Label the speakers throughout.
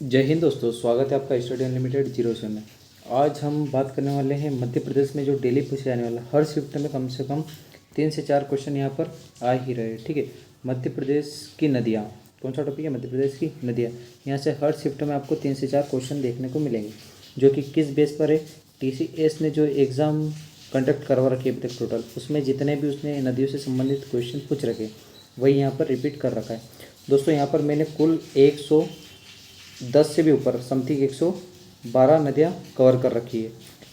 Speaker 1: जय हिंद दोस्तों, स्वागत है आपका स्टडी अनलिमिटेड जीरो से में। आज हम बात करने वाले हैं मध्य प्रदेश में जो डेली पूछे जाने वाला हर शिफ्ट में कम से कम 3 से 4 क्वेश्चन यहाँ पर आ ही रहे। ठीक है, मध्य प्रदेश की नदियाँ, कौन सा टॉपिक है? मध्य प्रदेश की नदियाँ। यहाँ से हर शिफ्ट में आपको 3 से 4 क्वेश्चन देखने को मिलेंगे, जो कि किस बेस पर है। TCS ने जो एग्ज़ाम कंडक्ट करवा रखी है अभी तक टोटल, उसमें जितने भी उसने नदियों से संबंधित क्वेश्चन पूछ रखे वही यहाँ पर रिपीट कर रखा है। दोस्तों यहाँ पर मैंने कुल 110 से भी ऊपर समथिंग 112 नदियाँ कवर कर रखी है।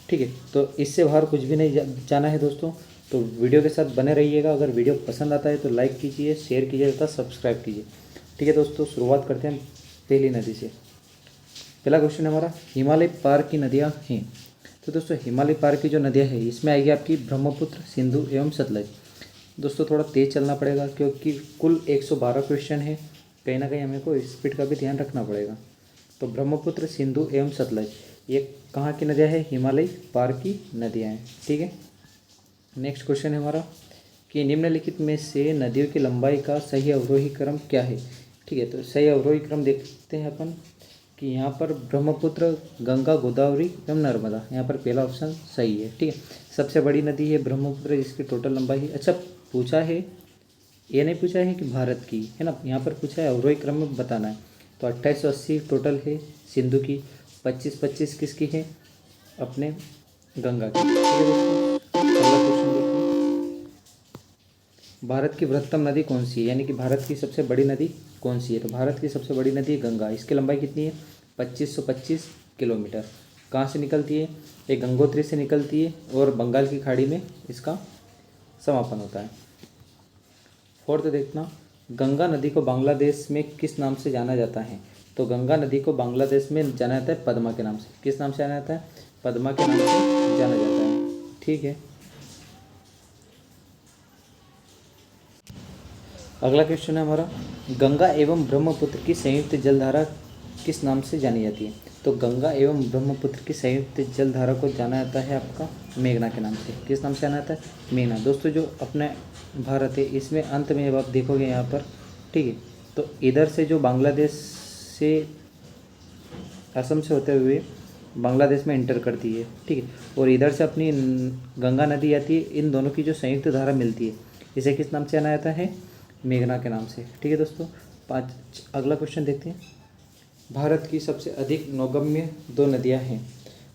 Speaker 1: ठीक है, तो इससे बाहर कुछ भी नहीं जाना है दोस्तों। तो वीडियो के साथ बने रहिएगा। अगर वीडियो पसंद आता है तो लाइक कीजिए, शेयर कीजिए तथा सब्सक्राइब कीजिए। ठीक है दोस्तों, शुरुआत करते हैं पहली नदी से। पहला क्वेश्चन है हमारा, हिमालय पार की नदियाँ हैं। तो दोस्तों हिमालय पार की जो नदियाँ हैं इसमें आएगी आपकी ब्रह्मपुत्र, सिंधु एवं सतलज। दोस्तों थोड़ा तेज़ चलना पड़ेगा क्योंकि कुल 112 क्वेश्चन है, कहीं ना कहीं हमें को स्पीड का भी ध्यान रखना पड़ेगा। तो ब्रह्मपुत्र, सिंधु एवं सतलज ये कहाँ की नदियाँ हैं? हिमालय पार की नदियाँ हैं। ठीक है, नेक्स्ट क्वेश्चन है हमारा कि निम्नलिखित में से नदियों की लंबाई का सही अवरोही क्रम क्या है। ठीक है, तो सही अवरोही क्रम देखते हैं अपन कि यहाँ पर ब्रह्मपुत्र, गंगा, गोदावरी एवं नर्मदा, यहाँ पर पहला ऑप्शन सही है। ठीक है, सबसे बड़ी नदी है ब्रह्मपुत्र, जिसकी टोटल लंबाई है। अच्छा, पूछा है, ये नहीं पूछा है कि भारत की है ना, यहाँ पर पूछा है अवरोही क्रम में बताना है। तो 2880 टोटल है सिंधु की, 25-25 किसकी है? अपने गंगा की। ठीक है दोस्तों, अगला क्वेश्चन देखिए, भारत की बृहत्तम नदी कौन सी है, यानी कि भारत की सबसे बड़ी नदी कौन सी है? तो भारत की सबसे बड़ी नदी है गंगा। इसकी लंबाई कितनी है? 2525 किलोमीटर। कहाँ से निकलती है? ये गंगोत्री से निकलती है और बंगाल की खाड़ी में इसका समापन होता है। फोर्थ देखना, गंगा नदी को बांग्लादेश में किस नाम से जाना जाता है? तो गंगा नदी को बांग्लादेश में जाना जाता है पद्मा के नाम से। किस नाम से जाना जाता है? पद्मा के नाम से जाना जाता है। ठीक है, अगला क्वेश्चन है हमारा, गंगा एवं ब्रह्मपुत्र की संयुक्त जलधारा किस नाम से जानी जाती है? तो गंगा एवं ब्रह्मपुत्र की संयुक्त जलधारा को जाना जाता है आपका मेघना के नाम से। किस नाम से जाना जाता है? मेघना। दोस्तों जो अपने भारत है इसमें अंत में जब आप देखोगे यहाँ पर, ठीक है, तो इधर से जो बांग्लादेश से, असम से होते हुए बांग्लादेश में इंटर करती है, ठीक है, और इधर से अपनी गंगा नदी आती है, इन दोनों की जो संयुक्त धारा मिलती है इसे किस नाम से जाना जाता है? मेघना के नाम से। ठीक है दोस्तों, अगला क्वेश्चन देखते हैं, भारत की सबसे अधिक नौगम्य 2 नदियाँ हैं।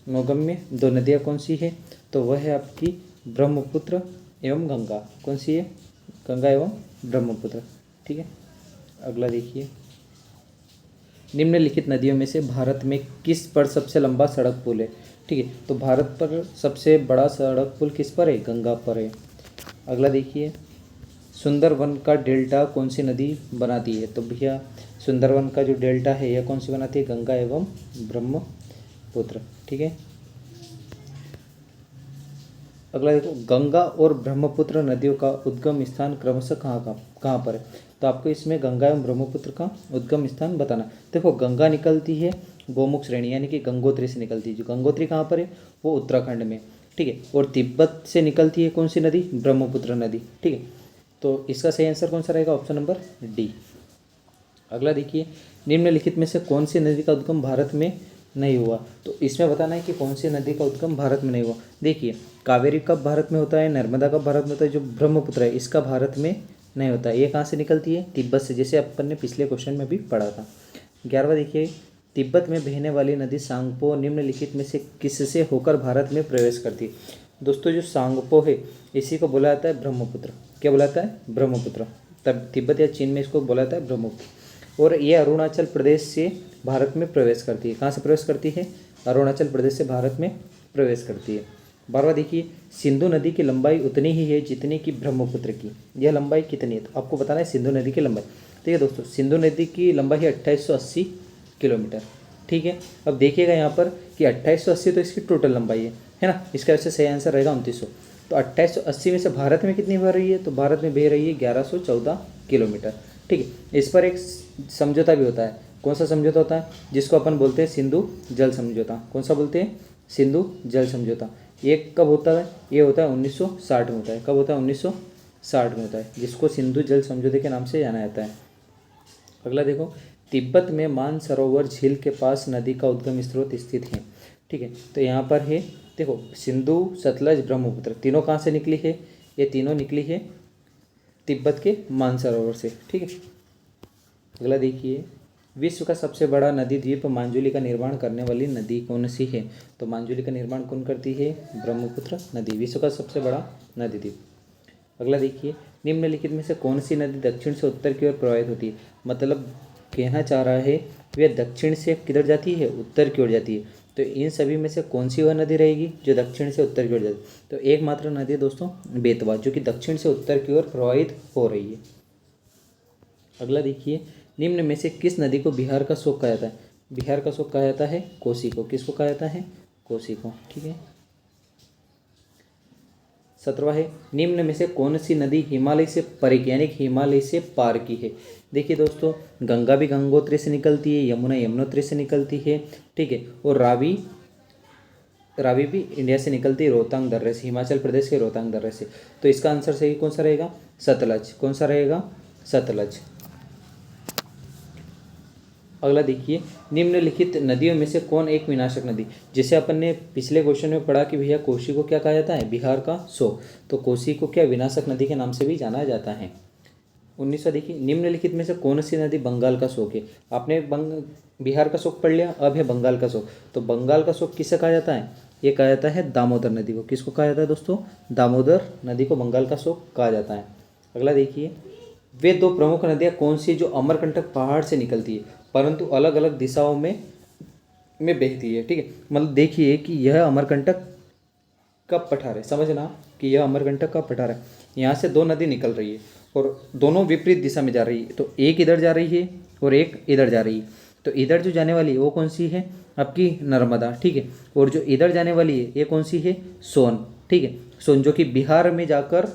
Speaker 1: नौगम्य 2 नदियाँ कौन सी है? तो वह है आपकी ब्रह्मपुत्र एवं गंगा। कौन सी है? गंगा एवं ब्रह्मपुत्र। ठीक है, अगला देखिए, निम्नलिखित नदियों में से भारत में किस पर सबसे लंबा सड़क पुल है? ठीक है, तो भारत पर सबसे बड़ा सड़क पुल किस पर है? गंगा पर है। अगला देखिए, सुंदरवन का डेल्टा कौन सी नदी बनाती है? तो भैया सुंदरवन का जो डेल्टा है यह कौन सी बनाती है? गंगा एवं ब्रह्मपुत्र। ठीक है, अगला देखो, गंगा और ब्रह्मपुत्र नदियों का उद्गम स्थान क्रमशः कहाँ पर है? तो आपको इसमें गंगा एवं ब्रह्मपुत्र का उद्गम स्थान बताना। देखो गंगा निकलती है गोमुख श्रेणी यानी कि गंगोत्री से निकलती है। जो गंगोत्री कहाँ पर है? वो उत्तराखंड में। ठीक है, और तिब्बत से निकलती है कौन सी नदी? ब्रह्मपुत्र नदी। ठीक है, तो इसका सही आंसर कौन सा रहेगा? Option number D. अगला देखिए, निम्नलिखित में से कौन सी नदी का उद्गम भारत में नहीं हुआ? तो इसमें बताना है कि कौन सी नदी का उद्गम भारत में नहीं हुआ। देखिए, कावेरी कब भारत में होता है, नर्मदा कब भारत में होता है, जो ब्रह्मपुत्र है इसका भारत में नहीं होता है। ये कहाँ से निकलती है? तिब्बत से, जैसे अपन ने पिछले क्वेश्चन में भी पढ़ा था। 11वां देखिए, तिब्बत में बहने वाली नदी सांगपो निम्नलिखित में से किससे होकर भारत में प्रवेश करती है? दोस्तों जो सांगपो है इसी को बोला जाता है ब्रह्मपुत्र। क्या बोला जाता है? ब्रह्मपुत्र। तब तिब्बत या चीन में इसको बोला जाता है ब्रह्मपुत्र। और ये अरुणाचल प्रदेश से भारत में प्रवेश करती है। कहाँ से प्रवेश करती है? अरुणाचल प्रदेश से भारत में प्रवेश करती है। 12वां देखिए, सिंधु नदी की लंबाई उतनी ही है जितनी कि ब्रह्मपुत्र की। यह लंबाई कितनी है? तो आपको बताना है सिंधु नदी की लंबाई। ठीक है दोस्तों, सिंधु नदी की लंबाई है 2880 किलोमीटर। ठीक है, अब देखिएगा यहाँ पर कि 2880 तो इसकी टोटल लंबाई है ना, इसका वैसे सही आंसर रहेगा 2900। तो 2880 में से भारत में कितनी बह रही है? तो भारत में बह रही है 1114 किलोमीटर। ठीक है, इस पर एक समझौता भी होता है। कौन सा समझौता होता है? जिसको अपन बोलते हैं सिंधु जल समझौता। कौन सा बोलते हैं? सिंधु जल समझौता। ये कब होता है? ये होता है 1960 में होता है। कब होता है? 1960 में होता है, जिसको सिंधु जल समझौते के नाम से जाना जाता है। अगला देखो, तिब्बत में मानसरोवर झील के पास नदी का उद्गम स्रोत स्थित है। ठीक है, तो यहाँ पर है देखो सिंधु, सतलज, ब्रह्मपुत्र तीनों कहाँ से निकली है? ये तीनों निकली है तिब्बत के मानसरोवर से। ठीक है, अगला देखिए, विश्व का सबसे बड़ा नदी द्वीप मांजुली का निर्माण करने वाली नदी कौन सी है? तो मांजुली का निर्माण कौन करती है? ब्रह्मपुत्र नदी, विश्व का सबसे बड़ा नदी द्वीप। अगला देखिए, निम्नलिखित में से कौन सी नदी दक्षिण से उत्तर की ओर प्रवाहित होती है? मतलब कहना चाह रहा है वह दक्षिण से किधर जाती है? उत्तर की ओर जाती है। तो इन सभी में से कौन सी वह नदी रहेगी जो दक्षिण से उत्तर की ओर जाती है? तो एकमात्र नदी है दोस्तों बेतवा, जो कि दक्षिण से उत्तर की ओर प्रवाहित हो रही है। अगला देखिए, निम्न में से किस नदी को बिहार का शोक कहा जाता है? बिहार का शोक कहा जाता है कोसी को। किसको कहा जाता है? कोसी को। ठीक है, 17वां है, निम्न में से कौन सी नदी हिमालय से परे की यानी कि हिमालय से पार की है? देखिए दोस्तों, गंगा भी गंगोत्री से निकलती है, यमुना यमुनोत्री से निकलती है। ठीक है, और रावी भी इंडिया से निकलती है रोहतांग दर्रे से, हिमाचल प्रदेश के रोहतांग दर्रे से। तो इसका आंसर सही कौन सा रहेगा? सतलज। कौन सा रहेगा? सतलज। अगला देखिए, निम्नलिखित नदियों में से कौन एक विनाशक नदी? जैसे अपन ने पिछले क्वेश्चन में पढ़ा कि भैया कोसी को क्या कहा जाता है? बिहार का शोक। तो कोसी को क्या विनाशक नदी के नाम से भी जाना जाता है। 19वां देखिए, निम्नलिखित में से कौन सी नदी बंगाल का शोक है? आपने बिहार का शोक पढ़ लिया, अब है बंगाल का शोक। तो बंगाल का शोक किसे कहा जाता है? ये कहा जाता है दामोदर नदी को। किसको कहा जाता है दोस्तों? दामोदर नदी को बंगाल का शोक कहा जाता है। अगला देखिए, वे दो प्रमुख नदियाँ कौन सी जो अमरकंटक पहाड़ से निकलती है परंतु अलग अलग दिशाओं में बहती है? ठीक है, मतलब देखिए कि यह अमरकंटक का पठार है, समझना कि यह अमरकंटक का पठार है। यहाँ से दो नदी निकल रही है और दोनों विपरीत दिशा में जा रही है। तो एक इधर जा रही है और एक इधर जा रही है। तो इधर जो जाने वाली है वो कौन सी है? आपकी नर्मदा। ठीक है, और जो इधर जाने वाली है ये कौन सी है? सोन। ठीक है, सोन जो कि बिहार में जाकर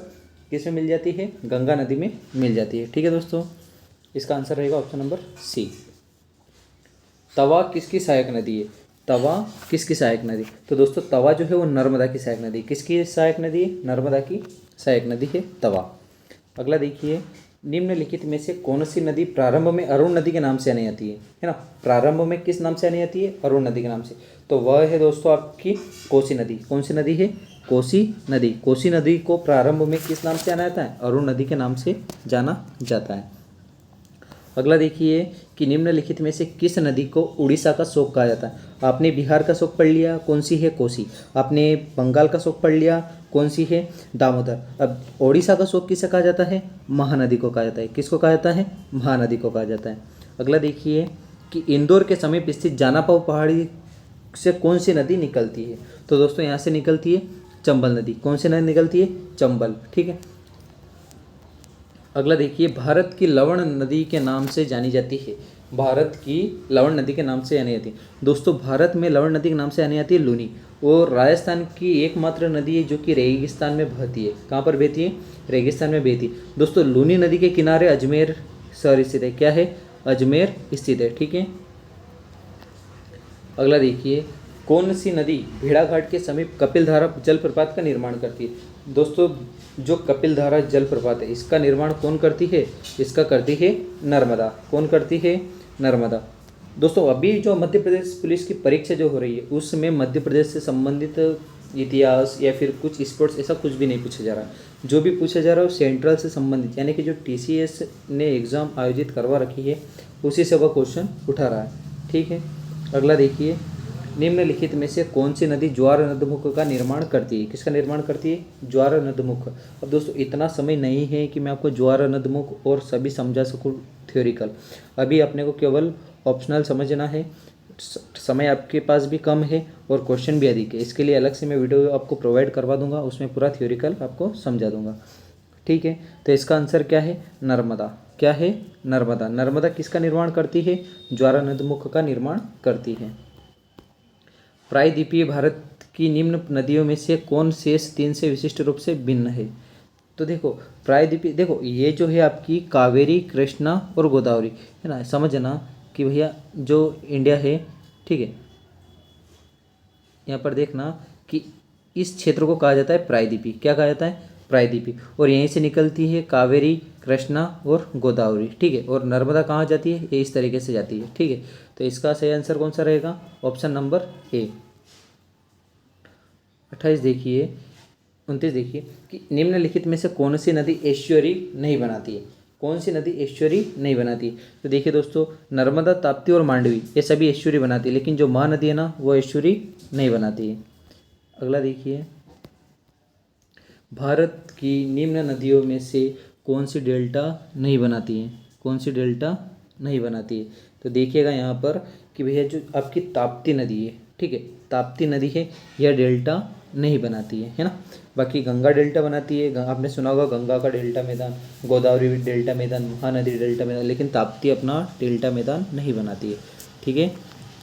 Speaker 1: किस में मिल जाती है? गंगा नदी में मिल जाती है। ठीक है दोस्तों, इसका आंसर रहेगा ऑप्शन नंबर सी। तवा किसकी सहायक नदी है? तवा किसकी सहायक नदी? तो दोस्तों तवा जो है वो नर्मदा की सहायक नदी। किसकी सहायक नदी है? नर्मदा की सहायक नदी है तवा। अगला देखिए, निम्नलिखित में से कौन सी नदी प्रारंभ में अरुण नदी के नाम से आनी आती है ना? प्रारंभ में किस नाम से आनी आती है? अरुण नदी के नाम से। तो वह है दोस्तों आपकी कोसी नदी। कौन सी नदी है? कोसी नदी। कोसी नदी को प्रारंभ में किस नाम से आना जाता है? अरुण नदी के नाम से जाना जाता है। अगला देखिए कि निम्नलिखित में से किस नदी को उड़ीसा का शोक कहा जाता है? आपने बिहार का शोक पढ़ लिया, कौन सी है? कोसी। आपने बंगाल का शोक पढ़ लिया, कौन सी है? दामोदर। अब ओडिशा का शोक किसे कहा जाता है? महानदी को कहा जाता है। किसको कहा जाता है? महानदी को कहा जाता है। अगला देखिए कि इंदौर के समीप स्थित जानापाव पहाड़ी से कौन सी नदी निकलती है? तो दोस्तों यहाँ से निकलती है चंबल नदी। कौन सी नदी निकलती है? चंबल। ठीक है, अगला देखिए, भारत की लवण नदी के नाम से जानी जाती है। भारत की लवण नदी के नाम से जानी जाती है। दोस्तों भारत में लवण नदी के नाम से जानी जाती है लूनी। और राजस्थान की एकमात्र नदी है जो कि रेगिस्तान में बहती है। कहाँ पर बहती है? रेगिस्तान में बहती है। दोस्तों लूनी नदी के किनारे अजमेर शहर स्थित है। क्या है? अजमेर स्थित है। ठीक है, अगला देखिए, कौन सी नदी भेड़ाघाट के समीप कपिलधारा जलप्रपात का निर्माण करती है? दोस्तों जो कपिलधारा जलप्रपात है इसका निर्माण कौन करती है? इसका करती है नर्मदा। कौन करती है? नर्मदा। दोस्तों अभी जो मध्य प्रदेश पुलिस की परीक्षा जो हो रही है उसमें मध्य प्रदेश से संबंधित इतिहास या फिर कुछ स्पोर्ट्स ऐसा कुछ भी नहीं पूछा जा रहा है। जो भी पूछा जा रहा है वो सेंट्रल से संबंधित यानी कि जो TCS ने एग्ज़ाम आयोजित करवा रखी है उसी से वह क्वेश्चन उठा रहा है। ठीक है, अगला देखिए, निम्नलिखित में से कौन सी नदी ज्वार नदमुख का निर्माण करती है? किसका निर्माण करती है? ज्वार नदमुख। अब दोस्तों इतना समय नहीं है कि मैं आपको ज्वार नदमुख और सभी समझा सकूँ थ्योरिकल। अभी अपने को केवल ऑप्शनल समझना है। समय आपके पास भी कम है और क्वेश्चन भी अधिक है। इसके लिए अलग से मैं वीडियो आपको प्रोवाइड करवा दूंगा, उसमें पूरा थ्योरिकल आपको समझा दूंगा। ठीक है, तो इसका आंसर क्या है? नर्मदा। क्या है? नर्मदा। नर्मदा किसका निर्माण करती है? ज्वार नदमुख का निर्माण करती है। प्रायद्वीपीय भारत की निम्न नदियों में से कौन शेष तीन से विशिष्ट रूप से भिन्न है? तो देखो प्रायद्वीपीय, देखो ये जो है आपकी कावेरी, कृष्णा और गोदावरी है ना। समझना कि भैया जो इंडिया है, ठीक है, यहाँ पर देखना कि इस क्षेत्र को कहा जाता है प्रायद्वीपीय। क्या कहा जाता है? प्रायद्वीपी। और यहीं से निकलती है कावेरी, कृष्णा और गोदावरी, ठीक है। और नर्मदा कहाँ जाती है, ये इस तरीके से जाती है, ठीक है। तो इसका सही आंसर कौन सा रहेगा, ऑप्शन नंबर ए। 28 देखिए, 29 देखिए कि निम्नलिखित में से कौन सी नदी एस्चुअरी नहीं बनाती है, कौन सी नदी एस्चुअरी नहीं बनाती है। तो देखिए दोस्तों, नर्मदा, ताप्ती और मांडवी ये सभी एस्चुअरी बनाती है, लेकिन जो महानदी है ना वो एस्चुअरी नहीं बनाती है। अगला देखिए, भारत की निम्न नदियों में से कौन सी डेल्टा नहीं बनाती है, कौन सी डेल्टा नहीं बनाती है। तो देखिएगा यहाँ पर कि भैया जो आपकी ताप्ती नदी है, ठीक है, ताप्ती नदी है, यह डेल्टा नहीं बनाती है ना। बाकी गंगा डेल्टा बनाती है, आपने सुना होगा गंगा का डेल्टा मैदान, गोदावरी डेल्टा मैदान, महानदी डेल्टा मैदान, लेकिन ताप्ती अपना डेल्टा मैदान नहीं बनाती है, ठीक है।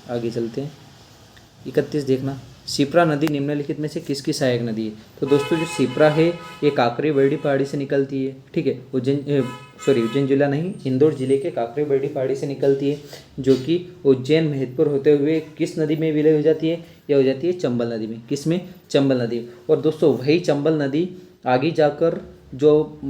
Speaker 1: आगे चलते हैं। 31 देखना, शिप्रा नदी निम्नलिखित में से किसकी सहायक नदी है। तो दोस्तों जो शिप्रा है ये काकरी बरडी पहाड़ी से निकलती है, ठीक है। उज्जैन जिला नहीं, इंदौर जिले के काकरी बरडी पहाड़ी से निकलती है, जो कि उज्जैन महतपुर होते हुए किस नदी में विलय हो जाती है, यह हो जाती है चंबल नदी में। किस में, चंबल नदी में। और दोस्तों वही चंबल नदी आगे जाकर जो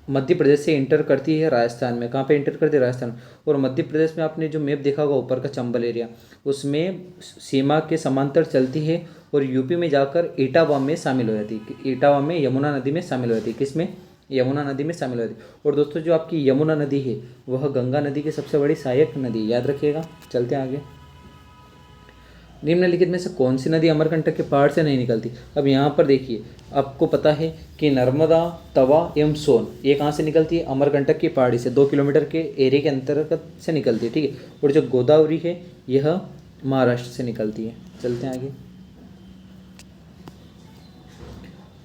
Speaker 1: मध्य प्रदेश से इंटर करती है राजस्थान में, कहाँ पे इंटर करती है, राजस्थान में। और मध्य प्रदेश में आपने जो मैप देखा होगा ऊपर का चंबल एरिया, उसमें सीमा के समांतर चलती है और यूपी में जाकर इटावा में शामिल हो जाती है, इटावा में यमुना नदी में शामिल हो जाती है। किसमें, यमुना नदी में शामिल हो जाती है। और दोस्तों जो आपकी यमुना नदी है वह गंगा नदी की सबसे बड़ी सहायक नदी है, याद रखिएगा। चलते हैं आगे। निम्नलिखित में से कौन सी नदी अमरकंटक के पहाड़ से नहीं निकलती। अब यहाँ पर देखिए, आपको पता है कि नर्मदा, तवा एवं सोन ये कहाँ से निकलती है, अमरकंटक की पहाड़ी से 2 किलोमीटर के एरिया के अंतर्गत से निकलती है, ठीक है। और जो गोदावरी है यह महाराष्ट्र से निकलती है। चलते हैं आगे।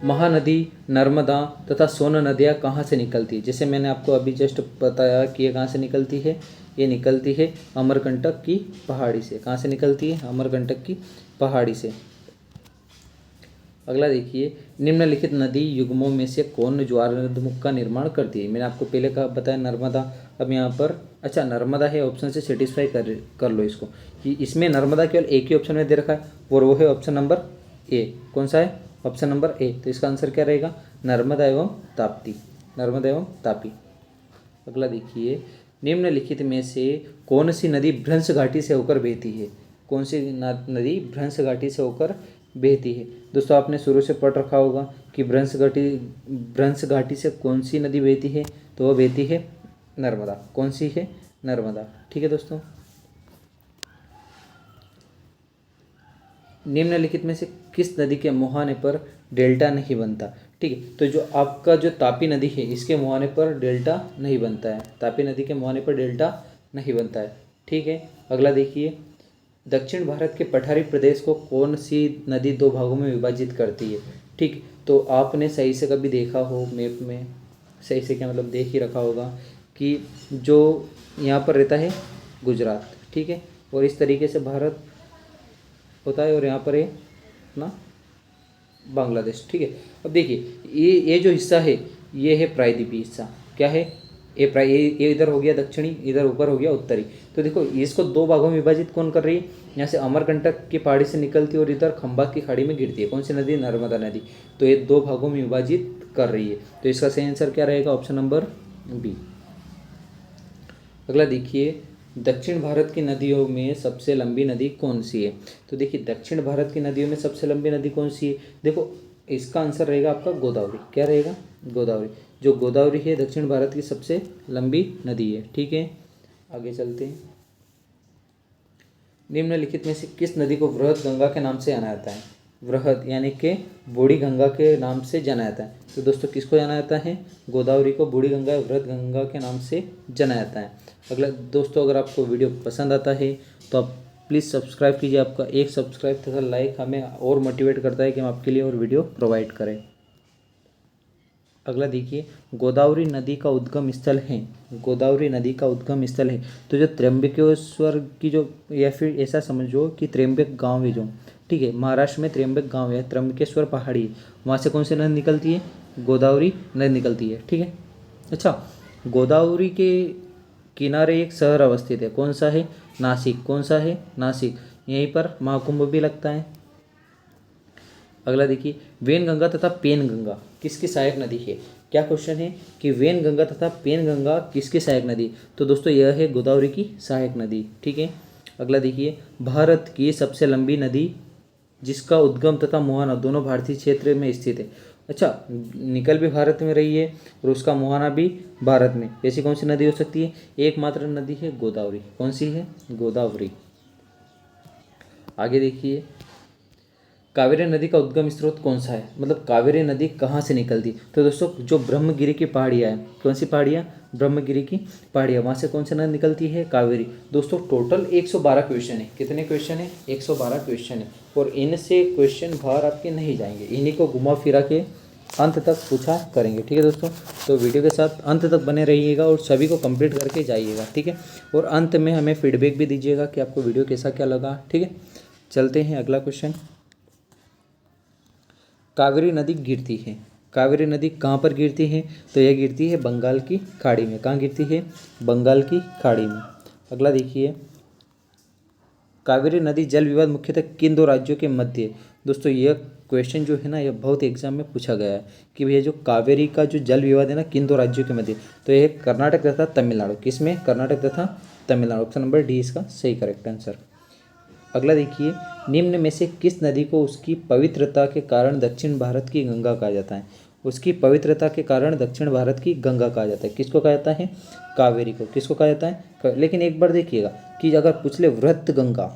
Speaker 1: महानदी, नर्मदा तथा सोन नदियाँ कहाँ से निकलती है। जैसे मैंने आपको अभी जस्ट बताया कि ये कहाँ से निकलती है, ये निकलती है अमरकंटक की पहाड़ी से। कहाँ से निकलती है, अमरकंटक की पहाड़ी से। अगला देखिए, निम्नलिखित नदी युग्मों में से कौन ज्वारनदमुख का निर्माण करती है। मैंने आपको पहले कहा बताया नर्मदा। अब यहाँ पर अच्छा नर्मदा है, ऑप्शन से सेटिस्फाई कर लो इसको कि इसमें नर्मदा केवल एक ही ऑप्शन में दे रखा है और वो है ऑप्शन नंबर ए। कौन सा है, ऑप्शन नंबर ए। तो इसका आंसर क्या रहेगा, नर्मदा एवं ताप्ती, नर्मदा एवं तापी। अगला देखिए, निम्नलिखित में से कौन सी नदी भ्रंश घाटी से होकर बहती है। कौन सी नदी भ्रंश घाटी से होकर बहती है। दोस्तों आपने शुरू से पढ़ रखा होगा कि भ्रंश घाटी से कौन सी नदी बहती है, तो वह बहती है नर्मदा। कौन सी है, नर्मदा, ठीक है दोस्तों। निम्नलिखित में से किस नदी के मुहाने पर डेल्टा नहीं बनता, ठीक है। तो जो आपका जो तापी नदी है इसके मुहाने पर डेल्टा नहीं बनता है, तापी नदी के मुहाने पर डेल्टा नहीं बनता है, ठीक है। अगला देखिए, दक्षिण भारत के पठारी प्रदेश को कौन सी नदी 2 भागों में विभाजित करती है, ठीक। तो आपने सही से कभी देखा हो मैप में, सही से क्या मतलब देख ही रखा होगा कि जो यहाँ पर रहता है गुजरात, ठीक है, और इस तरीके से भारत होता है और यहाँ पर है अपना बांग्लादेश, ठीक है। अब देखिए ये जो हिस्सा है ये है प्रायद्वीपीय हिस्सा, क्या है, ये इधर हो गया दक्षिणी, इधर ऊपर हो गया उत्तरी। तो देखो इसको 2 भागों में विभाजित कौन कर रही है, यहाँ से अमरकंटक की पहाड़ी से निकलती है और इधर खंबात की खाड़ी में गिरती है। कौन सी नदी, नर्मदा नदी। तो ये 2 भागों में विभाजित कर रही है। तो इसका सही आंसर क्या रहेगा, ऑप्शन नंबर बी। अगला देखिए, दक्षिण भारत की नदियों में सबसे लंबी नदी कौन सी है। तो देखिए दक्षिण भारत की नदियों में सबसे लंबी नदी कौन सी है, देखो इसका आंसर रहेगा आपका गोदावरी। क्या रहेगा, गोदावरी। जो गोदावरी है दक्षिण भारत की सबसे लंबी नदी है, ठीक है। आगे चलते हैं। निम्नलिखित में से किस नदी को वृहद गंगा के नाम से जाना जाता है। वृहद यानी कि बूढ़ी गंगा के नाम से जाना जाता है। तो दोस्तों किसको जाना जाता है, गोदावरी को बूढ़ी गंगा या वृहद गंगा के नाम से जाना जाता है। अगला दोस्तों, अगर आपको वीडियो पसंद आता है तो आप प्लीज़ सब्सक्राइब कीजिए। आपका एक सब्सक्राइब तथा लाइक हमें और मोटिवेट करता है कि हम आपके लिए और वीडियो प्रोवाइड करें। अगला देखिए, गोदावरी नदी का उद्गम स्थल है, गोदावरी नदी का उद्गम स्थल है। तो जो त्र्यंबकेश्वर की जो, या फिर ऐसा समझो कि त्र्यंबक गांव है जो, ठीक है, महाराष्ट्र में त्र्यंबक गांव है, त्र्यंबकेश्वर पहाड़ी, वहाँ से कौन सी नदी निकलती है, गोदावरी नदी निकलती है, ठीक है। अच्छा, गोदावरी के किनारे एक शहर अवस्थित है, कौन सा है, नासिक। कौन सा है, नासिक। यहीं पर महाकुंभ भी लगता है। अगला देखिए, वेन गंगा तथा पेन गंगा किसकी सहायक नदी है। क्या क्वेश्चन है कि वेन गंगा तथा पेन गंगा किसकी सहायक नदी, तो दोस्तों यह है गोदावरी की सहायक नदी, ठीक है। अगला देखिए, भारत की सबसे लंबी नदी जिसका उद्गम तथा मुहाना दोनों भारतीय क्षेत्र में स्थित है। अच्छा, निकल भी भारत में रही है और उसका मुहाना भी भारत में, ऐसी कौन सी नदी हो सकती है। एकमात्र नदी है गोदावरी। कौन सी है, गोदावरी। आगे देखिए, कावेरी नदी का उद्गम स्रोत कौन सा है, मतलब कावेरी नदी कहाँ से निकलती, तो दोस्तों जो ब्रह्मगिरी की पहाड़ियाँ हैं, कौन सी पहाड़ियाँ, ब्रह्मगिरी की पहाड़ियाँ, वहाँ से कौन सी नदी निकलती है, कावेरी। दोस्तों टोटल 112 क्वेश्चन है। कितने क्वेश्चन है, 112 क्वेश्चन है, और इनसे क्वेश्चन बाहर आपके नहीं जाएंगे, इन्हीं को घुमा फिरा के अंत तक पूछा करेंगे, ठीक है दोस्तों। तो वीडियो के साथ अंत तक बने रहिएगा और सभी को कंप्लीट करके जाइएगा, ठीक है। और अंत में हमें फीडबैक भी दीजिएगा कि आपको वीडियो कैसा क्या लगा, ठीक है। चलते हैं अगला क्वेश्चन। कावेरी नदी गिरती है, कावेरी नदी कहाँ पर गिरती है, तो यह गिरती है बंगाल की खाड़ी में। कहाँ गिरती है, बंगाल की खाड़ी में। अगला देखिए, कावेरी नदी जल विवाद मुख्यतः किन दो राज्यों के मध्य। दोस्तों यह क्वेश्चन जो है ना, यह बहुत एग्जाम में पूछा गया है कि भैया जो कावेरी का जो जल विवाद है ना, किन दो राज्यों के मध्य, तो यह कर्नाटक तथा तमिलनाडु। किसमें, कर्नाटक तथा तमिलनाडु। ऑप्शन नंबर डी इसका सही करेक्ट आंसर। अगला देखिए, निम्न में से किस नदी को उसकी पवित्रता के कारण दक्षिण भारत की गंगा कहा जाता है। उसकी पवित्रता के कारण दक्षिण भारत की गंगा कहा जाता है। किसको कहा जाता है, कावेरी को। किसको कहा जाता है, लेकिन एक बार देखिएगा कि अगर पूछ ले वृत्त गंगा,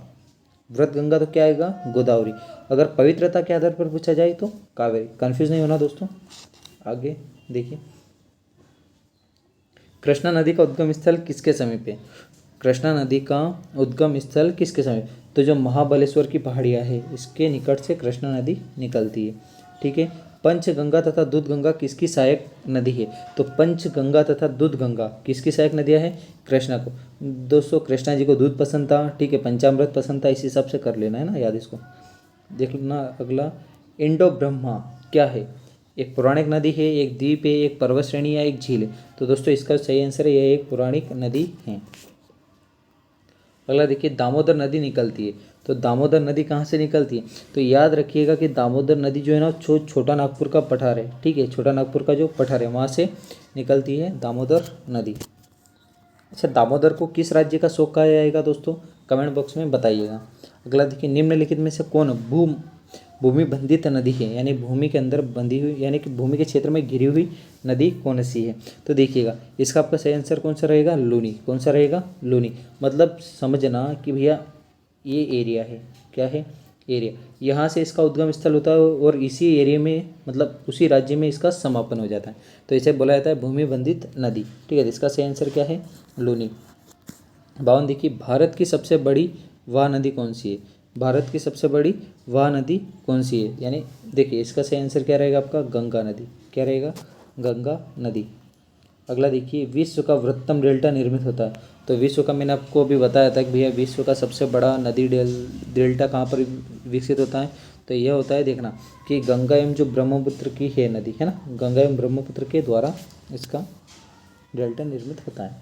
Speaker 1: वृत्त गंगा तो क्या आएगा, गोदावरी। अगर पवित्रता के आधार पर पूछा जाए तो कावेरी। कंफ्यूज नहीं होना दोस्तों। आगे देखिए, कृष्णा नदी का उद्गम स्थल किसके समीप है। कृष्णा नदी का उद्गम स्थल किसके समीप, तो जो महाबलेश्वर की पहाड़ियाँ है इसके निकट से कृष्णा नदी निकलती है, ठीक है। पंचगंगा तथा दूध गंगा किसकी सहायक नदी है, तो पंचगंगा तथा दूध गंगा किसकी सहायक नदियाँ है, कृष्णा को। दोस्तों कृष्णा जी को दूध पसंद था, ठीक है, पंचामृत पसंद था, इस हिसाब से कर लेना है ना याद इसको। देख लेना अगला, इंडो ब्रह्मा क्या है, एक पौराणिक नदी है, एक द्वीप है, एक पर्वत श्रेणी या एक झील है। तो दोस्तों इसका सही आंसर है, यह एक पौराणिक नदी है। अगला देखिए, दामोदर नदी निकलती है, तो दामोदर नदी कहाँ से निकलती है, तो याद रखिएगा कि दामोदर नदी जो है ना, छोटा नागपुर का पठार है, ठीक है, छोटा नागपुर का जो पठार है वहाँ से निकलती है दामोदर नदी। अच्छा, दामोदर को किस राज्य का शोक कहा जाएगा दोस्तों, कमेंट बॉक्स में बताइएगा। अगला देखिए, निम्नलिखित में से कौन भूमि बंधित नदी है, यानी भूमि के अंदर बंधी हुई, यानी कि भूमि के क्षेत्र में घिरी हुई नदी कौन सी है, तो देखिएगा इसका आपका सही आंसर कौन सा रहेगा, लूनी। कौन सा रहेगा, लूनी। मतलब समझना कि भैया ये एरिया है, क्या है, एरिया, यहाँ से इसका उद्गम स्थल होता है और इसी एरिया में, मतलब उसी राज्य में इसका समापन हो जाता है, तो इसे बोला जाता है भूमि बंधित नदी, ठीक है। इसका सही आंसर क्या है, लूनी। 52 देखिए, भारत की सबसे बड़ी वह नदी कौन सी है, भारत की सबसे बड़ी वह नदी कौन सी है, यानी देखिए इसका सही आंसर क्या रहेगा आपका, गंगा नदी। क्या रहेगा, गंगा नदी। अगला देखिए, विश्व का वृहत्तम डेल्टा निर्मित होता है, तो विश्व का मैंने आपको अभी बताया था कि भैया विश्व का सबसे बड़ा नदी डेल्टा कहाँ पर विकसित होता है, तो यह होता है, देखना कि गंगा एवं जो ब्रह्मपुत्र की है नदी है ना, गंगा एवं ब्रह्मपुत्र के द्वारा इसका डेल्टा निर्मित होता है।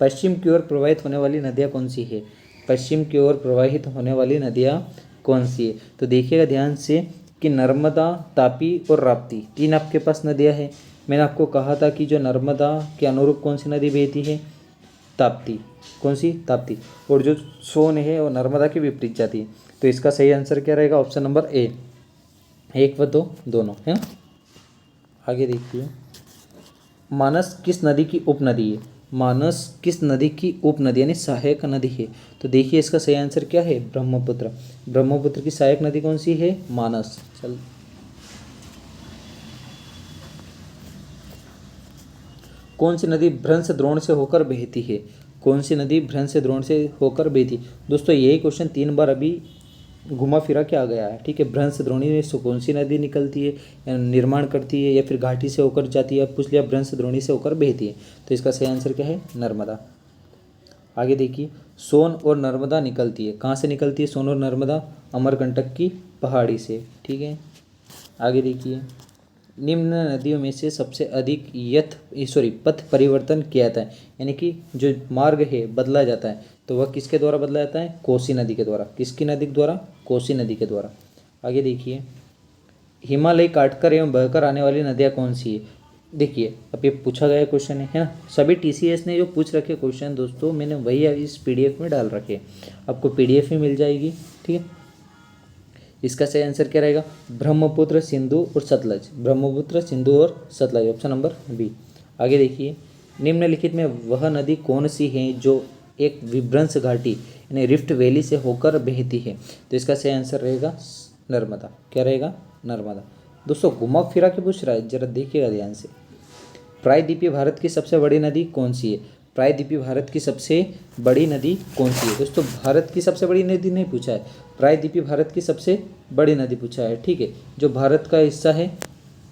Speaker 1: पश्चिम की ओर प्रवाहित होने वाली नदियाँ कौन सी है, पश्चिम की ओर प्रवाहित होने वाली नदियाँ कौन सी है, तो देखिएगा ध्यान से कि नर्मदा, तापी और राप्ती, तीन आपके पास नदियाँ हैं। मैंने आपको कहा था कि जो नर्मदा के अनुरूप कौन सी नदी बहती है, ताप्ती। कौन सी, ताप्ती। और जो सोन है वो नर्मदा के विपरीत जाती है, तो इसका सही आंसर क्या रहेगा, ऑप्शन नंबर ए, 1 व 2 दोनों है। आगे देखिए, मानस किस नदी की उपनदी है, मानस किस नदी की उपनदी यानी सहायक नदी है, तो देखिए इसका सही आंसर क्या है, ब्रह्मपुत्र। ब्रह्मपुत्र की सहायक नदी कौन सी है, मानस। चल, कौन सी नदी भ्रंश द्रोण से होकर बहती है, कौन सी नदी भ्रंश द्रोण से होकर बहती, दोस्तों यही क्वेश्चन 3 बार अभी घुमा फिरा के आ गया है, ठीक है। भ्रंश द्रोणी से कौन सी नदी निकलती है, या निर्माण करती है, या फिर घाटी से होकर जाती है, पूछ लिया भ्रंश द्रोणी से होकर बहती है, तो इसका सही आंसर क्या है, नर्मदा। आगे देखिए, सोन और नर्मदा निकलती है, कहाँ से निकलती है सोन और नर्मदा, अमरकंटक की पहाड़ी से, ठीक है। आगे देखिए, निम्न नदियों में से सबसे अधिक पथ परिवर्तन किया जाता है, यानी कि जो मार्ग है बदला जाता है, तो वह किसके द्वारा बदला जाता है, कोसी नदी के द्वारा। किसकी नदी के द्वारा, कोसी नदी के द्वारा। आगे देखिए, हिमालय काटकर एवं बहकर आने वाली नदियाँ कौन सी है? देखिए अब ये पूछा गया क्वेश्चन है ना, सभी टीसीएस ने जो पूछ रखे क्वेश्चन दोस्तों मैंने वही इस पीडीएफ में डाल रखे, आपको पीडीएफ ही मिल जाएगी, ठीक है। इसका सही आंसर क्या रहेगा? ब्रह्मपुत्र, सिंधु और सतलज। ब्रह्मपुत्र, सिंधु और सतलज, ऑप्शन नंबर बी। आगे देखिए, निम्नलिखित में वह नदी कौन सी है जो एक विभ्रंश घाटी यानी रिफ्ट वैली से होकर बहती है? तो इसका सही आंसर रहेगा नर्मदा। क्या रहेगा? नर्मदा। दोस्तों घुमा फिरा के पूछ रहा है, जरा देखिएगा ध्यान से। प्रायद्वीपीय भारत की सबसे बड़ी नदी कौन सी है? प्रायद्वीपीय भारत की सबसे बड़ी नदी कौन सी है? दोस्तों भारत की सबसे बड़ी नदी नहीं पूछा है, प्रायद्वीपीय भारत की सबसे बड़ी नदी पूछा है, ठीक है। जो भारत का हिस्सा है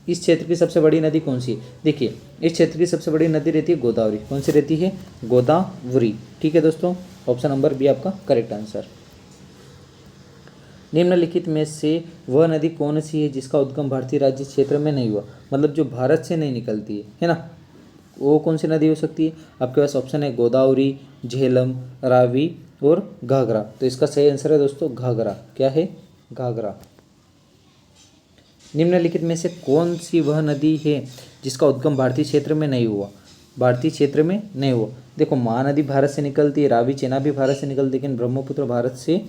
Speaker 1: इस क्षेत्र की सबसे बड़ी नदी कौन सी है? देखिए इस क्षेत्र की सबसे बड़ी नदी रहती है गोदावरी। कौन सी रहती है? गोदावरी, ठीक है दोस्तों। ऑप्शन नंबर बी आपका करेक्ट आंसर। निम्नलिखित में से वह नदी कौन सी है जिसका उद्गम भारतीय राज्य क्षेत्र में नहीं हुआ? मतलब जो भारत से नहीं निकलती है ना, वो कौन सी नदी हो सकती है? आपके पास ऑप्शन है गोदावरी, झेलम, रावी और घाघरा। तो इसका सही आंसर है दोस्तों घाघरा। क्या है? घाघरा। निम्नलिखित में से कौन सी वह नदी है जिसका उद्गम भारतीय क्षेत्र में नहीं हुआ? भारतीय क्षेत्र में नहीं हुआ। देखो महानदी भारत से निकलती है, रावी चेनाब भी भारत से निकलती है, लेकिन ब्रह्मपुत्र भारत से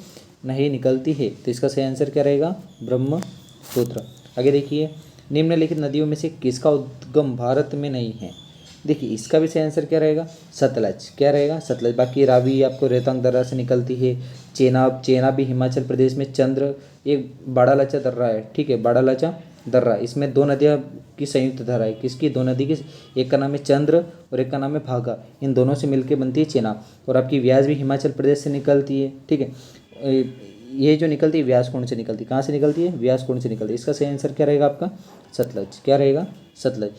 Speaker 1: नहीं निकलती है। तो इसका सही आंसर क्या रहेगा? ब्रह्मपुत्र। आगे देखिए, निम्नलिखित नदियों में से किसका उद्गम भारत में नहीं है? देखिए इसका भी सही आंसर क्या रहेगा? सतलज। क्या रहेगा? सतलज। बाकी रावी आपको रोहतांग दर्रा से निकलती है, चेनाब भी हिमाचल प्रदेश में, चंद्र एक बाड़ा लाचा दर्रा है, ठीक है, बाड़ा लाचा दर्रा। इसमें दो नदियाँ की संयुक्त धारा है। किसकी? दो नदी की, एक का नाम है चंद्र और एक का नाम है भागा। इन दोनों से मिलकर बनती है चेनाब। और आपकी व्यास भी हिमाचल प्रदेश से निकलती है, ठीक है। ये जो निकलती है व्यास कुंड से निकलती है। कहाँ से निकलती है? व्यास कुंड से निकलती है। इसका सही आंसर क्या रहेगा आपका? सतलज। क्या रहेगा? सतलज।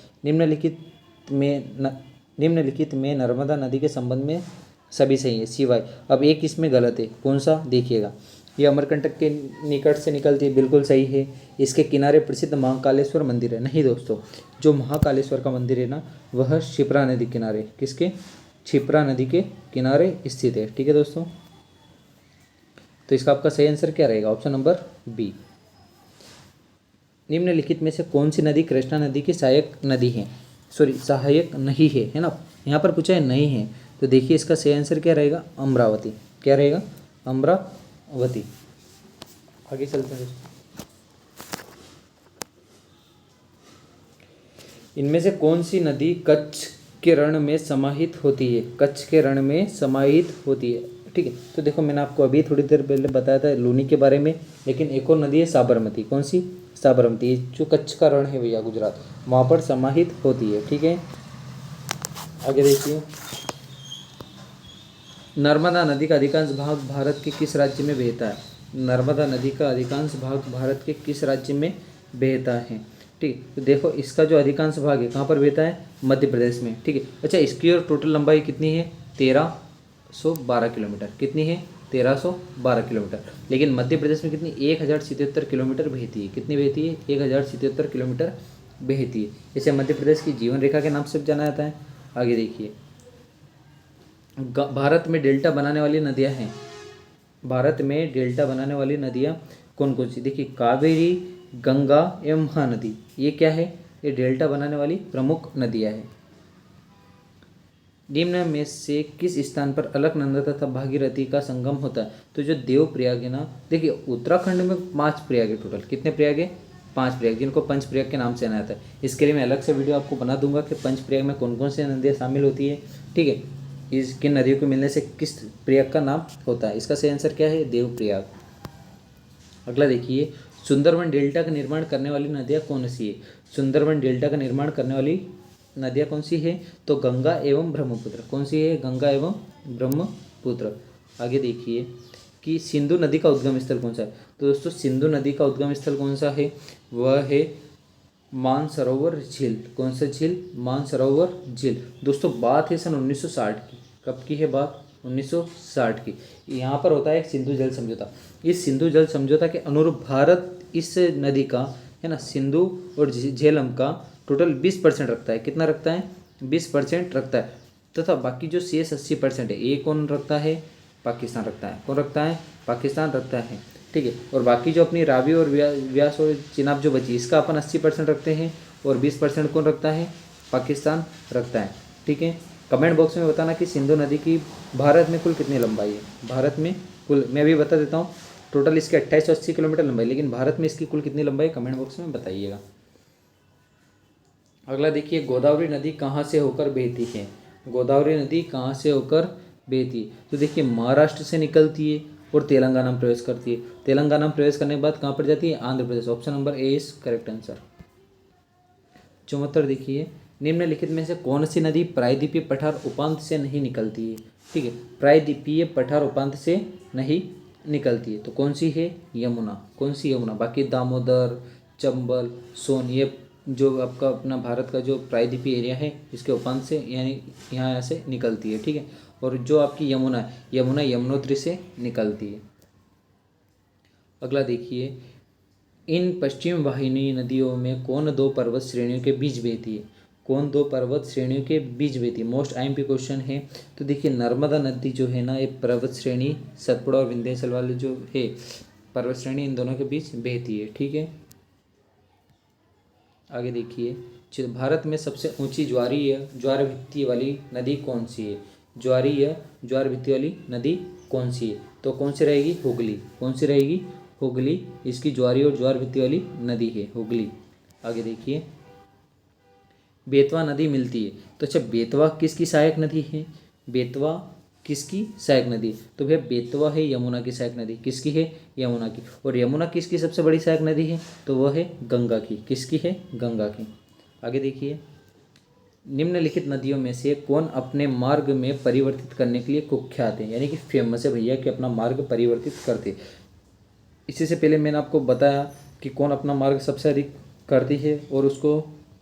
Speaker 1: निम्नलिखित में नर्मदा नदी के संबंध में सभी सही है सिवाय, अब एक इसमें गलत है। कौन सा? देखिएगा, ये अमरकंटक के निकट से निकलती है, बिल्कुल सही है। इसके किनारे प्रसिद्ध महाकालेश्वर मंदिर है। नहीं दोस्तों, जो महाकालेश्वर का मंदिर है ना वह क्षिप्रा नदी किनारे, किसके? क्षिप्रा नदी के किनारे स्थित है, ठीक है दोस्तों। तो इसका आपका सही आंसर क्या रहेगा? Option number B. निम्नलिखित में से कौन सी नदी कृष्णा नदी की सहायक नदी है? सहायक नहीं है ना, यहाँ पर पूछा है नहीं है। तो देखिए इसका सही आंसर क्या रहेगा? अमरावती। क्या रहेगा? अमरावती। आगे चलते हैं। इनमें से कौन सी नदी कच्छ के रण में समाहित होती है? कच्छ के रण में समाहित होती है, ठीक है। तो देखो मैंने आपको अभी थोड़ी देर पहले बताया था लूनी के बारे में, लेकिन एक और नदी है साबरमती। कौन सी? साबरमती, जो कच्छ का रण है भैया गुजरात, वहाँ पर समाहित होती है, ठीक है। आगे देखिए, नर्मदा नदी का अधिकांश भाग भारत के किस राज्य में बहता है? नर्मदा नदी का अधिकांश भाग भारत के किस राज्य में बहता है? ठीक है, तो देखो इसका जो अधिकांश भाग है कहाँ पर बहता है? मध्य प्रदेश में, ठीक है। अच्छा, इसकी और टोटल लंबाई कितनी है? 1312 किलोमीटर। कितनी है? 1312 किलोमीटर। लेकिन मध्य प्रदेश में कितनी? 1077 किलोमीटर बहती है। कितनी बहती है? 1077 किलोमीटर बहती है। इसे मध्य प्रदेश की जीवन रेखा के नाम से जाना जाता है। आगे देखिए, भारत में डेल्टा बनाने वाली नदियाँ हैं। भारत में डेल्टा बनाने वाली नदियाँ कौन कौन सी? देखिए कावेरी, गंगा एवं महानदी, ये क्या है? ये डेल्टा बनाने वाली प्रमुख नदियाँ हैं। निम्न में से किस स्थान पर अलकनंदा तथा भागीरथी का संगम होता है? तो जो देवप्रयाग है ना, देखिए उत्तराखंड में 5 प्रयाग है टोटल। कितने प्रयाग है? 5 प्रयाग, जिनको पंच प्रयाग के नाम से जाना जाता है। इसके लिए मैं अलग से वीडियो आपको बना दूंगा कि पंच प्रयाग में कौन कौन सी नदियाँ शामिल होती है, ठीक है। इस किन नदियों को मिलने से किस प्रयाग का नाम होता है? इसका सही आंसर क्या है? देवप्रयाग। अगला देखिए, सुंदरबन डेल्टा का निर्माण करने वाली नदियाँ कौन सी है? सुंदरबन डेल्टा का निर्माण करने वाली नदियाँ कौन सी है? तो गंगा एवं ब्रह्मपुत्र। कौन सी है? गंगा एवं ब्रह्मपुत्र। आगे देखिए कि सिंधु नदी का उद्गम स्थल कौन सा है? तो दोस्तों सिंधु नदी का उद्गम स्थल कौन सा है? वह है मानसरोवर झील। कौन सा झील? मानसरोवर झील। दोस्तों बात है सन 1960 की। कब की है बात? 1960 की। यहाँ पर होता है एक सिंधु जल समझौता। इस सिंधु जल समझौता के अनुरूप भारत इस नदी का है ना, सिंधु और झेलम का टोटल 20% रखता है। कितना रखता है? 20% रखता है। तथा बाकी जो शेष 80% है, ये कौन रखता है? पाकिस्तान रखता है। कौन रखता है? पाकिस्तान रखता है। ठीक है। और बाकी जो अपनी रावी और व्यास और चिनाब जो बची, इसका अपन 80% रखते हैं और 20% कौन रखता है, पाकिस्तान रखता है, ठीक है। कमेंट बॉक्स में बताना कि सिंधु नदी की भारत में कुल कितनी लंबाई है। भारत में कुल, मैं अभी बता देता हूँ, टोटल इसके 2880 किलोमीटर लंबाई, लेकिन भारत में इसकी कुल कितनी लंबाई, कमेंट बॉक्स में बताइएगा। अगला देखिए, गोदावरी नदी कहाँ से होकर बहती है। गोदावरी नदी कहाँ से होकर बहती है, तो देखिए महाराष्ट्र से निकलती है और तेलंगाना में प्रवेश करती है। तेलंगाना में प्रवेश करने के बाद कहाँ पर जाती है, Andhra Pradesh. Option number A is correct answer. 74 देखिए, निम्नलिखित में से कौन सी नदी प्रायद्वीपीय पठार उपांत से नहीं निकलती है, ठीक है। प्रायद्वीपीय पठार उपांत से नहीं निकलती है, तो कौन सी है, यमुना। कौन सी, यमुना। बाकी दामोदर, चंबल, सोन, ये जो आपका अपना भारत का जो प्रायद्वीपीय एरिया है, इसके उपांत से यानी यहाँ से निकलती है, ठीक है। और जो आपकी यमुना है, यमुना यमुनोत्री से निकलती है। अगला देखिए, इन पश्चिम वाहिनी नदियों में कौन दो पर्वत श्रेणियों के बीच बहती है। कौन दो पर्वत श्रेणियों के बीच बहती है, मोस्ट आईएमपी क्वेश्चन है। तो देखिए नर्मदा नदी जो है ना, ये पर्वत श्रेणी सतपुड़ा और विंध्याचल वाले जो है पर्वत श्रेणी, इन दोनों के बीच बहती है, ठीक है। आगे देखिए, भारत में सबसे ऊंची ज्वार भित्ति वाली नदी कौन सी है। ज्वार भित्ति वाली नदी कौन सी है, तो कौन सी रहेगी, हुगली। कौन सी रहेगी, हुगली इसकी ज्वारी और ज्वार भित्ति वाली नदी है, हुगली। आगे देखिए, बेतवा नदी मिलती है, तो अच्छा बेतवा किसकी सहायक नदी है, बेतवा किसकी सहायक नदी, तो भैया बेतवा है यमुना की सहायक नदी। किसकी है, यमुना की। और यमुना किसकी सबसे बड़ी सहायक नदी है, तो वह है गंगा की। किसकी है, गंगा की। आगे देखिए, निम्नलिखित नदियों में से कौन अपने मार्ग में परिवर्तित करने के लिए कुख्यात है, यानी कि फेमस है भैया कि अपना मार्ग परिवर्तित करते। इससे से पहले मैंने आपको बताया कि कौन अपना मार्ग सबसे अधिक करती है, और उसको,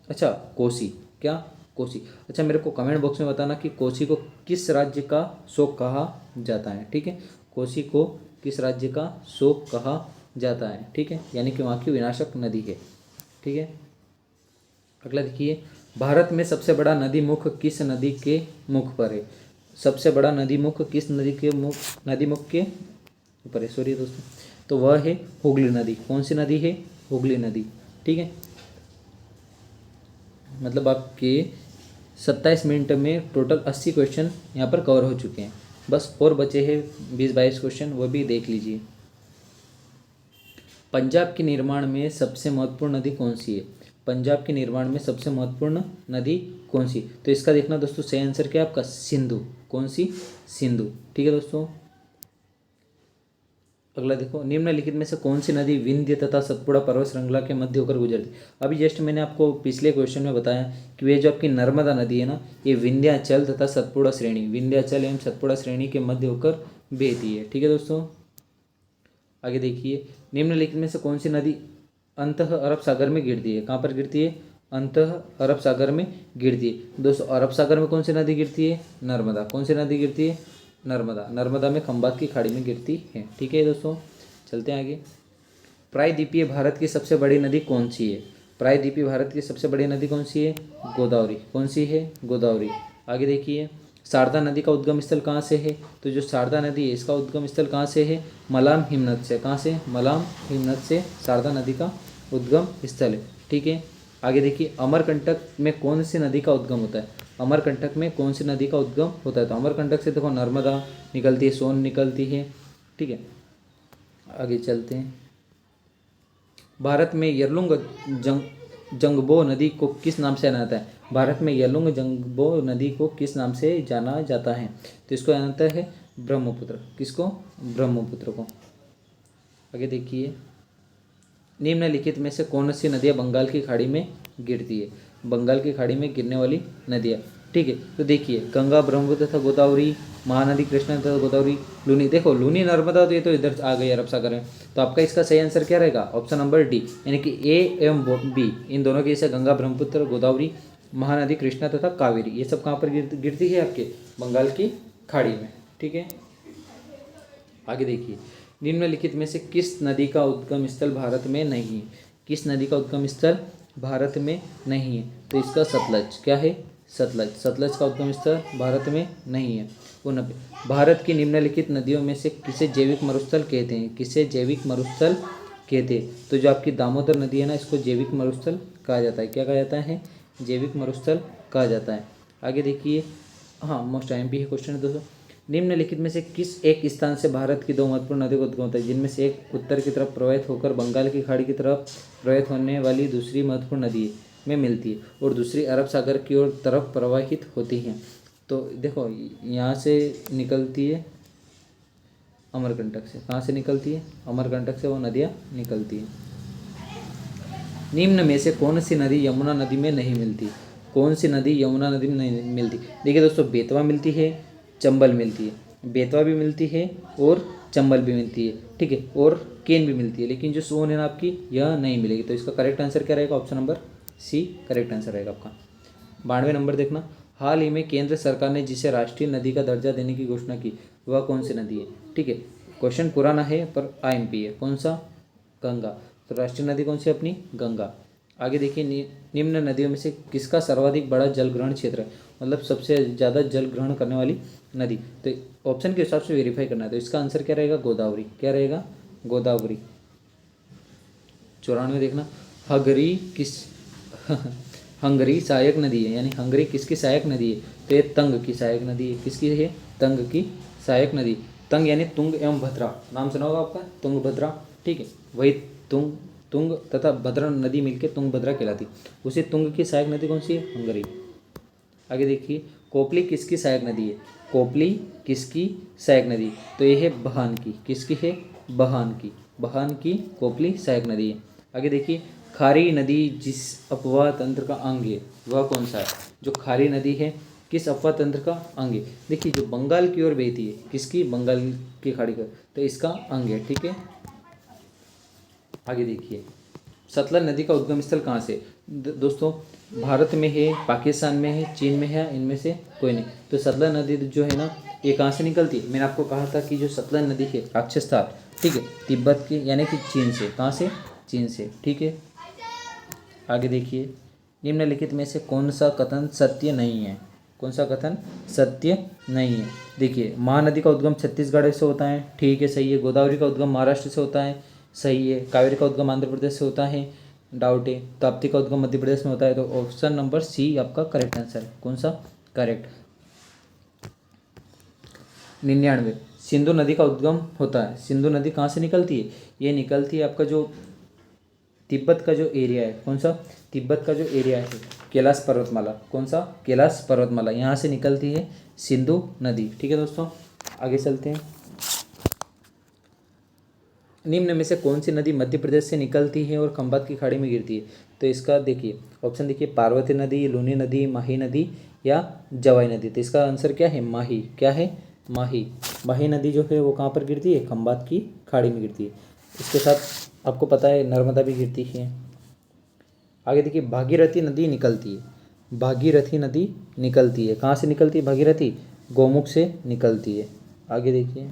Speaker 1: अच्छा कोसी, क्या, कोसी। अच्छा मेरे को कमेंट बॉक्स में बताना कि कोसी को किस राज्य का शोक कहा जाता है, ठीक है। कोसी को किस राज्य का शोक कहा जाता है, ठीक है, यानी कि वहाँ की विनाशक नदी है, ठीक है। अगला देखिए, भारत में सबसे बड़ा नदी मुख किस नदी के मुख पर है। सबसे बड़ा नदी मुख किस नदी के मुख के ऊपर है, सॉरी दोस्तों, तो वह है हुगली नदी। कौन सी नदी है, हुगली नदी, ठीक है। मतलब आपके 27 मिनट में टोटल 80 क्वेश्चन यहाँ पर कवर हो चुके हैं, बस और बचे हैं 20-22 क्वेश्चन, वो भी देख लीजिए। पंजाब के निर्माण में सबसे महत्वपूर्ण नदी कौन सी है। पंजाब के निर्माण में सबसे महत्वपूर्ण नदी कौन सी, तो इसका देखना दोस्तों सही आंसर क्या है आपका, सिंधु। कौन सी, सिंधु, ठीक है दोस्तों। अगला देखो, निम्नलिखित में से कौन सी नदी विंध्य तथा सतपुड़ा पर्वत श्रृंखला के मध्य होकर गुजरती। अभी जस्ट मैंने आपको पिछले क्वेश्चन में बताया कि वे जो आपकी नर्मदा नदी है ना, ये विंध्याचल तथा सतपुड़ा श्रेणी, विंध्याचल एवं सतपुड़ा श्रेणी के मध्य होकर बहती है, ठीक है दोस्तों। आगे देखिए, निम्नलिखित में से कौन सी नदी अंतः अरब सागर में गिरती है। कहाँ पर गिरती है, अंतः अरब सागर में गिरती है। दोस्तों अरब सागर में कौन सी नदी गिरती है, नर्मदा। कौन सी नदी गिरती है, नर्मदा। नर्मदा में खंबात की खाड़ी में गिरती है, ठीक है दोस्तों। चलते हैं आगे। प्रायद्वीपीय भारत की सबसे बड़ी नदी कौन सी है। प्रायद्वीपीय भारत की सबसे बड़ी नदी कौन सी है, गोदावरी। कौन सी है, गोदावरी। आगे देखिए, शारदा नदी का उद्गम स्थल कहाँ से है, तो जो शारदा नदी है इसका उद्गम स्थल कहाँ से है, मलाम हिमनद से। कहाँ से, मलाम हिमनद से शारदा नदी का उद्गम स्थल है, ठीक है। आगे देखिए, अमरकंटक में कौन सी नदी का उद्गम होता है। अमरकंटक में कौन सी नदी का उद्गम होता है, तो अमरकंटक से देखो नर्मदा निकलती है, सोन निकलती है, ठीक है। आगे चलते हैं। भारत में यरलुंग जंगबो नदी को किस नाम से जाना जाता है। भारत में यरलुंग जंगबो नदी को किस नाम से जाना जाता है, तो इसको जाना जाता है ब्रह्मपुत्र। किसको, ब्रह्मपुत्र को। आगे देखिए, निम्नलिखित में से कौन सी नदियाँ बंगाल की खाड़ी में गिरती है। बंगाल की खाड़ी में गिरने वाली नदियाँ, ठीक है। तो देखिए, गंगा, ब्रह्मपुत्र तथा गोदावरी, महानदी कृष्णा तथा गोदावरी, लूनी। देखो लूनी नर्मदा तो ये तो इधर आ गई अरब सागर में, तो आपका इसका सही आंसर क्या रहेगा, ऑप्शन नंबर डी, यानी कि ए एवं बी, इन दोनों के जैसे गंगा, ब्रह्मपुत्र, गोदावरी, महानदी कृष्णा तथा कावेरी, ये सब कहाँ पर गिरती है, आपके बंगाल की खाड़ी में, ठीक है। आगे देखिए, निम्नलिखित में से किस नदी का उद्गम स्थल भारत में नहीं है। किस नदी का उद्गम स्थल भारत में नहीं है, तो इसका सतलज। क्या है, सतलज। सतलज का उद्गम स्थल भारत में नहीं है। वो 90। भारत की निम्नलिखित नदियों में से किसे जैविक मरुस्थल कहते हैं, किसे जैविक मरुस्थल कहते हैं? तो जो आपकी दामोदर नदी है ना, इसको जैविक मरुस्थल कहा जाता है। क्या कहा जाता है? जैविक मरुस्थल कहा जाता है। आगे देखिए, हाँ मोस्ट टाइम भी है क्वेश्चन है दोस्तों। निम्नलिखित में से किस एक स्थान से भारत की दो महत्वपूर्ण नदियों का उद्गम होता है, जिनमें से एक उत्तर की तरफ प्रवाहित होकर बंगाल की खाड़ी की तरफ प्रवाहित होने वाली दूसरी महत्वपूर्ण नदी में मिलती है और दूसरी अरब सागर की ओर तरफ प्रवाहित होती है? तो देखो, यहाँ से निकलती है अमरकंटक से। कहाँ से निकलती है? अमरकंटक से वो नदियाँ निकलती है। निम्न में से कौन सी नदी यमुना नदी में नहीं मिलती? कौन सी नदी यमुना नदी में नहीं मिलती? देखिए दोस्तों, बेतवा मिलती है, चंबल मिलती है। बेतवा भी मिलती है और चंबल भी मिलती है, ठीक है, और केन भी मिलती है, लेकिन जो सोन है ना आपकी, यह नहीं मिलेगी। तो इसका करेक्ट आंसर क्या रहेगा? Option number C correct answer रहेगा आपका। 92 नंबर देखना, हाल ही में केंद्र सरकार ने जिसे राष्ट्रीय नदी का दर्जा देने की घोषणा की, वह कौन सी नदी है? ठीक है, क्वेश्चन पुराना है पर आईएमपी है। कौन सा? गंगा। तो राष्ट्रीय नदी कौन सी अपनी? गंगा। आगे देखिए, निम्न नदियों में से किसका सर्वाधिक बड़ा जल ग्रहण क्षेत्र है, मतलब सबसे ज़्यादा जल ग्रहण करने वाली नदी? तो ऑप्शन के हिसाब से वेरीफाई करना है। तो इसका आंसर क्या रहेगा? गोदावरी। क्या रहेगा? गोदावरी। 94 देखना, हंगरी किस हंगरी सहायक नदी है, यानी हंगरी किसकी सहायक नदी है? तो ये तंग की सहायक नदी है। किसकी है? तंग की सहायक नदी। तंग यानी तुंग एवं भद्रा, नाम सुना होगा आपका, तुंगभद्रा, ठीक है, वही तुंग तथा भद्रा नदी मिलकर तुंगभद्रा कहलाती। उसी तुंग की सहायक नदी कौन सी है? हंगरी। आगे देखिए, कोपली किसकी सहायक नदी है? कोपली किसकी सहायक नदी? तो ये है बहान की। किसकी है? बहान की। बहान की कोपली सहायक नदी है। आगे देखिए, खारी नदी जिस अपवाह तंत्र का अंग है, वह कौन सा है? जो खारी नदी है, किस अपवाह तंत्र का अंग है? देखिए, जो बंगाल की ओर बहती है, किसकी? बंगाल की खाड़ी का, तो इसका अंग है, ठीक है। आगे देखिए, सतलज नदी का उद्गम स्थल कहाँ से? दोस्तों, भारत में है, पाकिस्तान में है, चीन में है, इनमें से कोई नहीं। तो सतलज नदी जो है ना, ये कहाँ से निकलती है? मैंने आपको कहा था कि जो सतलज नदी है, राक्षसस्थान, ठीक है, तिब्बत की यानी कि चीन से। कहाँ से? चीन से, ठीक है। आगे देखिए, निम्नलिखित में से कौन सा कथन सत्य नहीं है? कौन सा कथन सत्य नहीं है? देखिए, महानदी का उद्गम छत्तीसगढ़ से होता है, ठीक है, सही है। गोदावरी का उद्गम महाराष्ट्र से होता है, सही है। कावेरी का उद्गम आंध्र प्रदेश से होता है, डाउट है। ताप्ती का उद्गम मध्य प्रदेश में होता है। तो ऑप्शन नंबर सी आपका करेक्ट आंसर है। कौन सा? करेक्ट। 99, सिंधु नदी का उद्गम होता है। सिंधु नदी कहाँ से निकलती है? ये निकलती है आपका जो तिब्बत का जो एरिया है। कौन सा? तिब्बत का जो एरिया है, कैलाश पर्वतमाला। कौन सा? कैलाश पर्वतमाला, यहाँ से निकलती है सिंधु नदी, ठीक है दोस्तों। आगे चलते हैं। निम्न में से कौन सी नदी मध्य प्रदेश से निकलती है और खंभात की खाड़ी में गिरती है? तो इसका देखिए ऑप्शन देखिए, पार्वती नदी, लूनी नदी, माही नदी या जवाई नदी। तो इसका आंसर क्या है? माही। क्या है? माही। माही नदी जो है वो कहाँ पर गिरती है? खंभात की खाड़ी में गिरती है। इसके साथ आपको पता है नर्मदा भी गिरती है। आगे देखिए, भागीरथी नदी निकलती है। भागीरथी नदी निकलती है, कहाँ से निकलती है भागीरथी? गौमुख से निकलती है। आगे देखिए,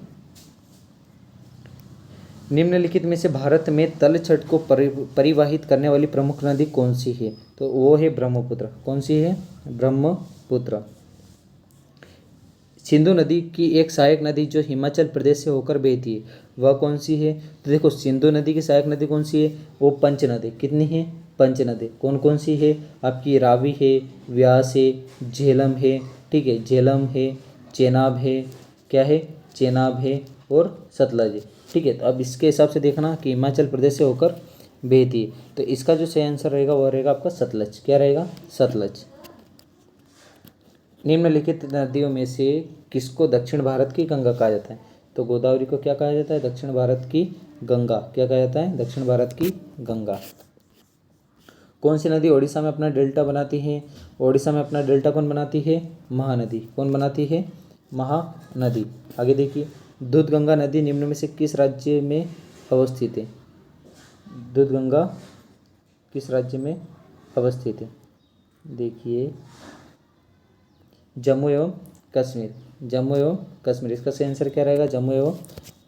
Speaker 1: निम्नलिखित में से भारत में तलछट को परिवाहित करने वाली प्रमुख नदी कौन सी है? तो वो है ब्रह्मपुत्र। कौन सी है? ब्रह्मपुत्र। सिंधु नदी की एक सहायक नदी जो हिमाचल प्रदेश से होकर बहती है, वह कौन सी है? तो देखो, सिंधु नदी की सहायक नदी कौन सी है? वो पंच नदी। कितनी है? पंच नदी। कौन कौन सी है? आपकी रावी है, व्यास है, झेलम है, ठीक है, झेलम है, चेनाब है, क्या है? चेनाब है, और सतलज है, ठीक है। तो अब इसके हिसाब से देखना कि हिमाचल प्रदेश से होकर बहती है, तो इसका जो सही आंसर रहेगा वह रहेगा आपका सतलज। क्या रहेगा? सतलज। निम्नलिखित नदियों में से किसको दक्षिण भारत की गंगा कहा जाता है? तो गोदावरी को क्या कहा जाता है? दक्षिण भारत की गंगा। क्या कहा जाता है? दक्षिण भारत की गंगा। कौन सी नदी ओडिशा में अपना डेल्टा बनाती है? ओडिशा में अपना डेल्टा कौन बनाती है? महानदी। कौन बनाती है? महानदी। आगे देखिए, दूधगंगा नदी निम्न में से किस राज्य में अवस्थित है? दूधगंगा किस राज्य में अवस्थित है? देखिए, जम्मू एवं कश्मीर। जम्मू एवं कश्मीर, इसका सही आंसर क्या रहेगा? जम्मू एवं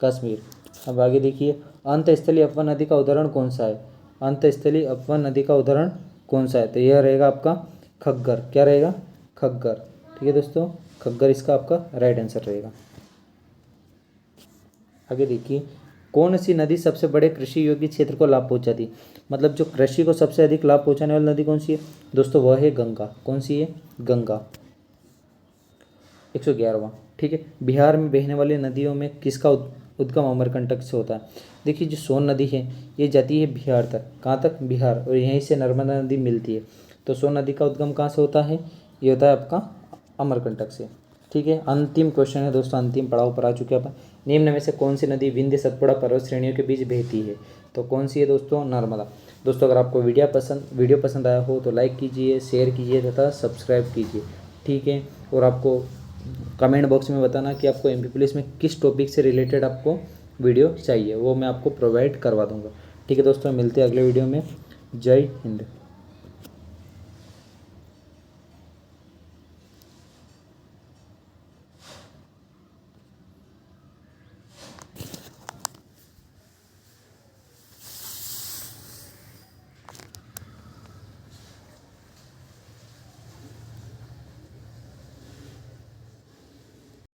Speaker 1: कश्मीर। अब आगे देखिए, अंतस्थलीय अफवाह नदी का उदाहरण कौन सा है? अंतस्थलीय अफवाह नदी का उदाहरण कौन सा है? तो यह रहेगा आपका खग्गर। क्या रहेगा? खग्गर, ठीक है दोस्तों, खग्गर इसका आपका राइट आंसर रहेगा। आगे देखिए, कौन सी नदी सबसे बड़े कृषि योग्य क्षेत्र को लाभ पहुंचाती, मतलब जो कृषि को सबसे अधिक लाभ पहुंचाने वाली नदी कौन सी है दोस्तों, वह है गंगा। कौन सी है, गंगा। 111वां, ठीक है, बिहार में बहने वाली नदियों में किसका उद्गम अमरकंटक से होता है। देखिए जो सोन नदी है ये जाती है बिहार तक, कहाँ तक, बिहार, और यहीं से नर्मदा नदी मिलती है। तो सोन नदी का उद्गम कहाँ से होता है, ये होता है आपका अमरकंटक से। ठीक है, अंतिम क्वेश्चन है दोस्तों, अंतिम पड़ाव पर आ चुके हैं अपन। निम्न में से कौन सी नदी विंध्य सतपुड़ा पर्वत श्रेणियों के बीच बहती है, तो कौन सी है दोस्तों, नर्मदा। दोस्तों अगर आपको वीडियो पसंद आया हो तो लाइक कीजिए, शेयर कीजिए तथा सब्सक्राइब कीजिए। ठीक है, और आपको कमेंट बॉक्स में बताना कि आपको एमपी पुलिस में किस टॉपिक से रिलेटेड आपको वीडियो चाहिए, वो मैं आपको प्रोवाइड करवा दूंगा। ठीक है दोस्तों, मिलते हैं अगले वीडियो में। जय हिंद।